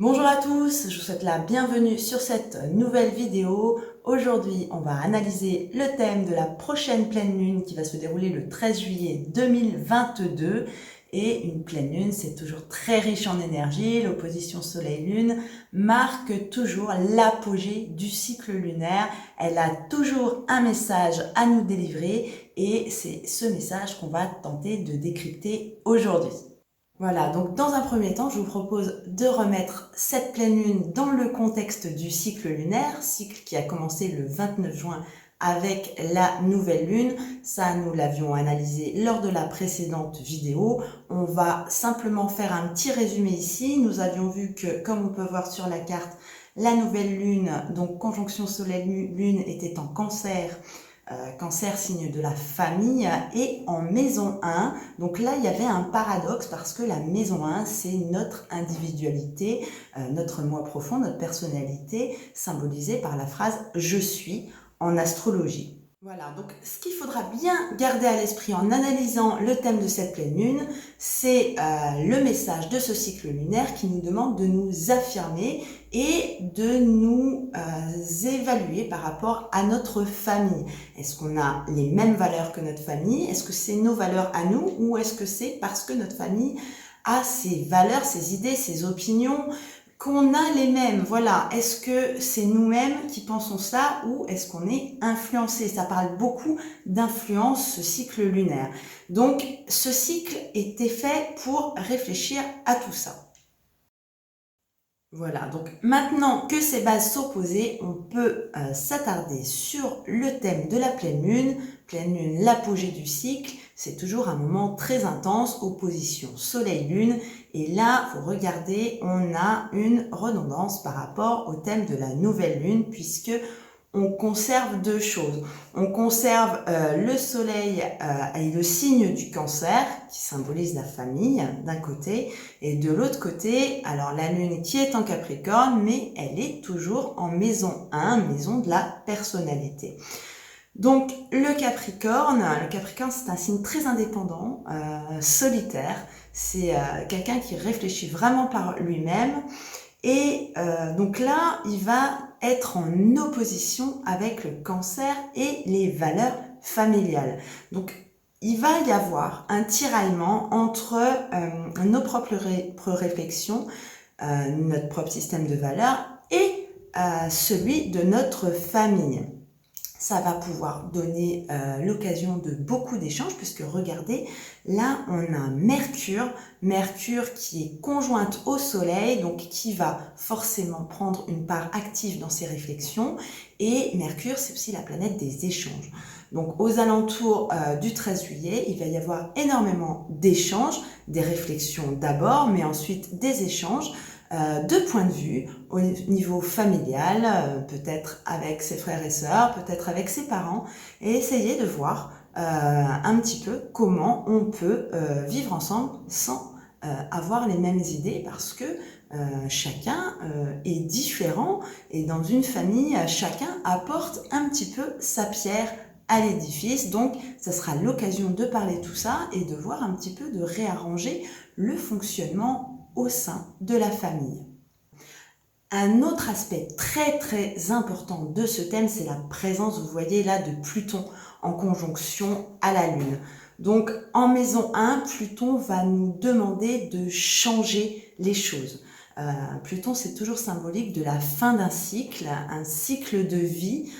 Bonjour à tous, je vous souhaite la bienvenue sur cette nouvelle vidéo. Aujourd'hui, on va analyser le thème de la prochaine pleine lune qui va se dérouler le 13 juillet 2022. Et une pleine lune, c'est toujours très riche en énergie. L'opposition soleil-lune marque toujours l'apogée du cycle lunaire. Elle a toujours un message à nous délivrer et c'est ce message qu'on va tenter de décrypter aujourd'hui. Voilà, donc dans un premier temps, je vous propose de remettre cette pleine lune dans le contexte du cycle lunaire, cycle qui a commencé le 29 juin avec la nouvelle lune. Ça, nous l'avions analysé lors de la précédente vidéo. On va simplement faire un petit résumé ici. Nous avions vu que, comme on peut voir sur la carte, la nouvelle lune, donc conjonction soleil-lune, était en cancer. Cancer, signe de la famille, et en maison 1. Donc là, il y avait un paradoxe parce que la maison 1, c'est notre individualité, notre moi profond, notre personnalité, symbolisée par la phrase « je suis » en astrologie. Voilà, donc ce qu'il faudra bien garder à l'esprit en analysant le thème de cette pleine lune, c'est le message de ce cycle lunaire qui nous demande de nous affirmer et de nous évaluer par rapport à notre famille. Est-ce qu'on a les mêmes valeurs que notre famille? Est-ce que c'est nos valeurs à nous ou est-ce que c'est parce que notre famille a ses valeurs, ses idées, ses opinions qu'on a les mêmes? Voilà, est-ce que c'est nous-mêmes qui pensons ça ou est-ce qu'on est influencé? Ça parle beaucoup d'influence, ce cycle lunaire. Donc, ce cycle était fait pour réfléchir à tout ça. Voilà, donc maintenant que ces bases sont posées, on peut s'attarder sur le thème de la pleine lune. Pleine lune, l'apogée du cycle, c'est toujours un moment très intense, opposition soleil-lune. Et là, vous regardez, on a une redondance par rapport au thème de la nouvelle lune, puisque on conserve deux choses. On conserve le soleil et le signe du cancer, qui symbolise la famille d'un côté, et de l'autre côté, alors la lune qui est en Capricorne, mais elle est toujours en maison 1, maison de la personnalité. Donc le Capricorne c'est un signe très indépendant, solitaire, c'est quelqu'un qui réfléchit vraiment par lui-même, et donc là, il va être en opposition avec le cancer et les valeurs familiales. Donc, il va y avoir un tiraillement entre nos propres réflexions, notre propre système de valeurs et celui de notre famille. Ça va pouvoir donner l'occasion de beaucoup d'échanges, puisque regardez, là on a Mercure qui est conjointe au Soleil, donc qui va forcément prendre une part active dans ses réflexions, et Mercure c'est aussi la planète des échanges. Donc aux alentours du 13 juillet, il va y avoir énormément d'échanges, des réflexions d'abord, mais ensuite des échanges, de points de vue au niveau familial, peut-être avec ses frères et sœurs, peut-être avec ses parents, et essayer de voir un petit peu comment on peut vivre ensemble sans avoir les mêmes idées, parce que chacun est différent, et dans une famille, chacun apporte un petit peu sa pierre à l'édifice. Donc ça sera l'occasion de parler de tout ça et de voir un petit peu, de réarranger le fonctionnement au sein de la famille. Un autre aspect très très important de ce thème, c'est la présence, vous voyez là, de Pluton en conjonction à la Lune. Donc en maison 1, Pluton va nous demander de changer les choses. Pluton, c'est toujours symbolique de la fin d'un cycle, un cycle de vie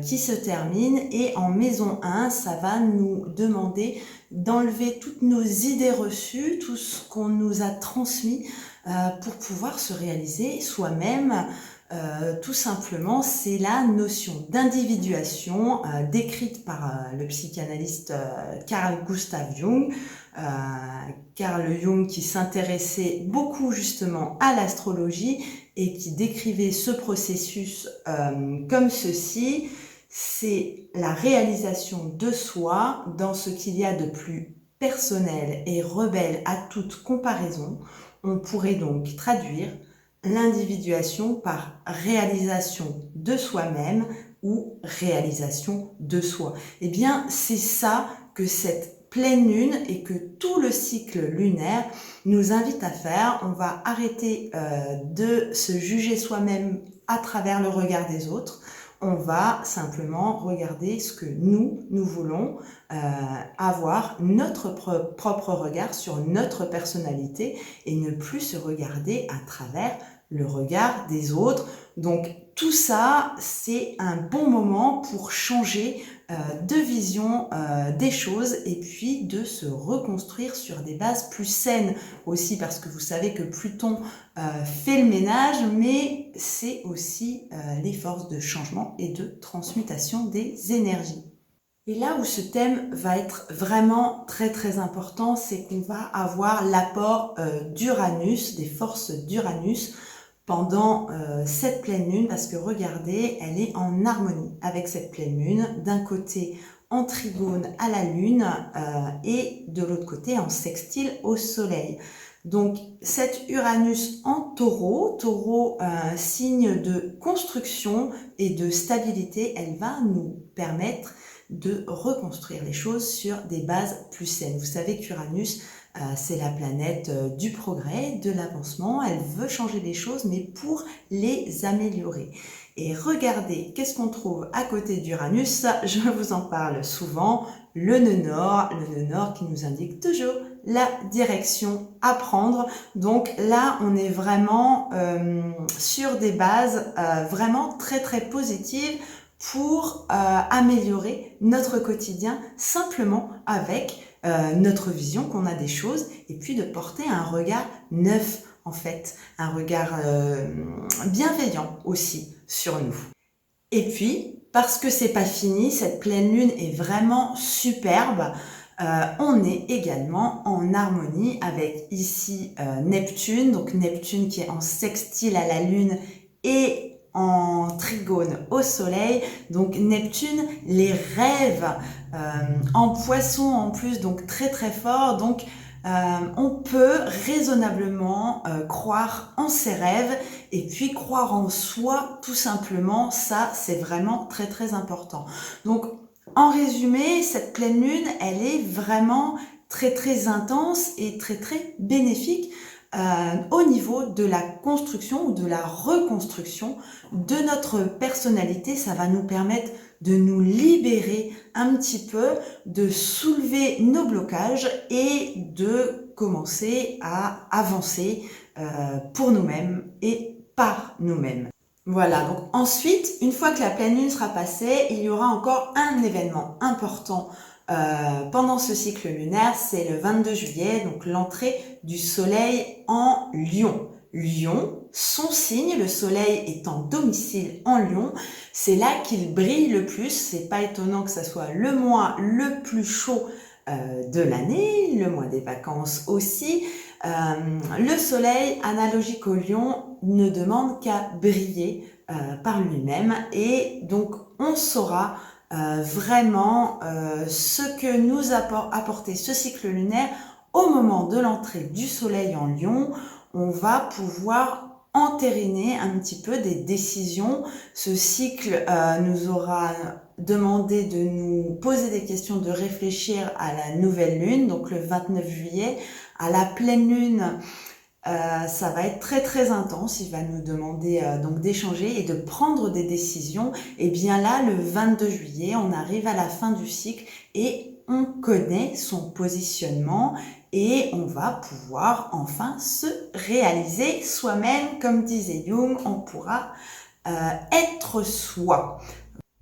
qui se termine, et en maison 1, ça va nous demander d'enlever toutes nos idées reçues, tout ce qu'on nous a transmis pour pouvoir se réaliser soi-même. Tout simplement, c'est la notion d'individuation décrite par le psychanalyste Carl Gustav Jung. Carl Jung qui s'intéressait beaucoup justement à l'astrologie et qui décrivait ce processus comme ceci: c'est la réalisation de soi dans ce qu'il y a de plus personnel et rebelle à toute comparaison. On pourrait donc traduire l'individuation par réalisation de soi-même ou réalisation de soi. Eh bien, c'est ça que cette pleine lune et que tout le cycle lunaire nous invite à faire. On va arrêter de se juger soi-même à travers le regard des autres. On va simplement regarder ce que nous voulons, avoir notre propre regard sur notre personnalité et ne plus se regarder à travers le regard des autres. Donc tout ça, c'est un bon moment pour changer de vision des choses et puis de se reconstruire sur des bases plus saines aussi, parce que vous savez que Pluton fait le ménage, mais c'est aussi les forces de changement et de transmutation des énergies. Et là où ce thème va être vraiment très très important, c'est qu'on va avoir l'apport d'Uranus, des forces d'Uranus pendant cette pleine lune, parce que regardez, elle est en harmonie avec cette pleine lune, d'un côté en trigone à la lune et de l'autre côté en sextile au soleil. Donc cette Uranus en taureau, signe de construction et de stabilité, elle va nous permettre de reconstruire les choses sur des bases plus saines. Vous savez qu'Uranus, c'est la planète du progrès, de l'avancement. Elle veut changer les choses, mais pour les améliorer. Et regardez, qu'est-ce qu'on trouve à côté d'Uranus? Je vous en parle souvent, le nœud nord qui nous indique toujours la direction à prendre. Donc là, on est vraiment sur des bases vraiment très très positives pour améliorer notre quotidien simplement avec notre vision qu'on a des choses et puis de porter un regard neuf en fait, un regard bienveillant aussi sur nous. Et puis, parce que c'est pas fini, cette pleine lune est vraiment superbe, on est également en harmonie avec ici Neptune, donc Neptune qui est en sextile à la lune et en trigone au soleil. Donc Neptune, les rêves en poisson en plus, donc très très fort. Donc on peut raisonnablement croire en ses rêves et puis croire en soi tout simplement. Ça, c'est vraiment très très important. Donc en résumé, cette pleine lune, elle est vraiment très très intense et très très bénéfique au niveau de la construction ou de la reconstruction de notre personnalité. Ça va nous permettre de nous libérer un petit peu, de soulever nos blocages et de commencer à avancer pour nous-mêmes et par nous-mêmes. Voilà, donc ensuite, une fois que la pleine lune sera passée, il y aura encore un événement important pendant ce cycle lunaire, c'est le 22 juillet, donc l'entrée du soleil en Lion. Lion, son signe, le soleil est en domicile en Lion, c'est là qu'il brille le plus. C'est pas étonnant que ça soit le mois le plus chaud de l'année, le mois des vacances aussi. Le soleil, analogique au Lion, ne demande qu'à briller par lui-même et donc on saura vraiment ce que nous apporter ce cycle lunaire au moment de l'entrée du soleil en Lion. On va pouvoir entériner un petit peu des décisions. Ce cycle nous aura demandé de nous poser des questions, de réfléchir à la nouvelle lune, donc le 29 juillet, à la pleine lune. Ça va être très très intense, il va nous demander donc d'échanger et de prendre des décisions. Et bien là, le 22 juillet, on arrive à la fin du cycle et on connaît son positionnement et on va pouvoir enfin se réaliser soi-même. Comme disait Jung, on pourra être soi.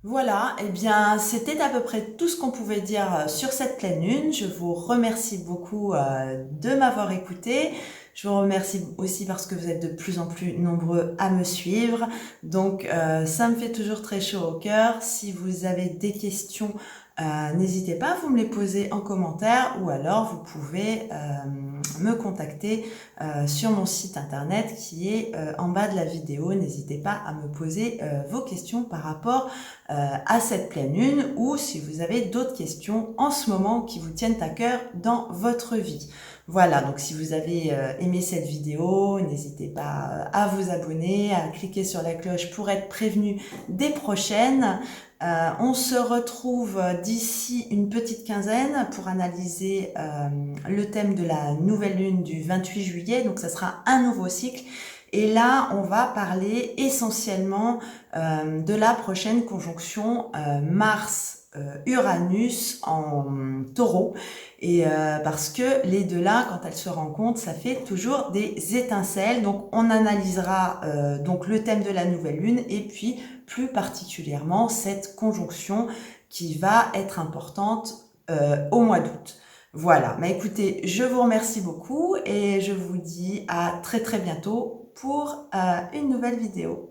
Voilà, et bien c'était à peu près tout ce qu'on pouvait dire sur cette pleine lune. Je vous remercie beaucoup de m'avoir écouté. Je vous remercie aussi parce que vous êtes de plus en plus nombreux à me suivre. Donc ça me fait toujours très chaud au cœur. Si vous avez des questions, n'hésitez pas à vous me les poser en commentaire ou alors vous pouvez me contacter sur mon site internet qui est en bas de la vidéo. N'hésitez pas à me poser vos questions par rapport à cette pleine lune ou si vous avez d'autres questions en ce moment qui vous tiennent à cœur dans votre vie. Voilà, donc si vous avez aimé cette vidéo, n'hésitez pas à vous abonner, à cliquer sur la cloche pour être prévenu des prochaines. On se retrouve d'ici une petite quinzaine pour analyser le thème de la nouvelle lune du 28 juillet. Donc ça sera un nouveau cycle. Et là, on va parler essentiellement de la prochaine conjonction Mars-Uranus en taureau. Et parce que les deux là, quand elles se rencontrent, ça fait toujours des étincelles. Donc on analysera donc le thème de la nouvelle lune et puis plus particulièrement cette conjonction qui va être importante au mois d'août. Voilà, mais écoutez, je vous remercie beaucoup et je vous dis à très très bientôt pour une nouvelle vidéo.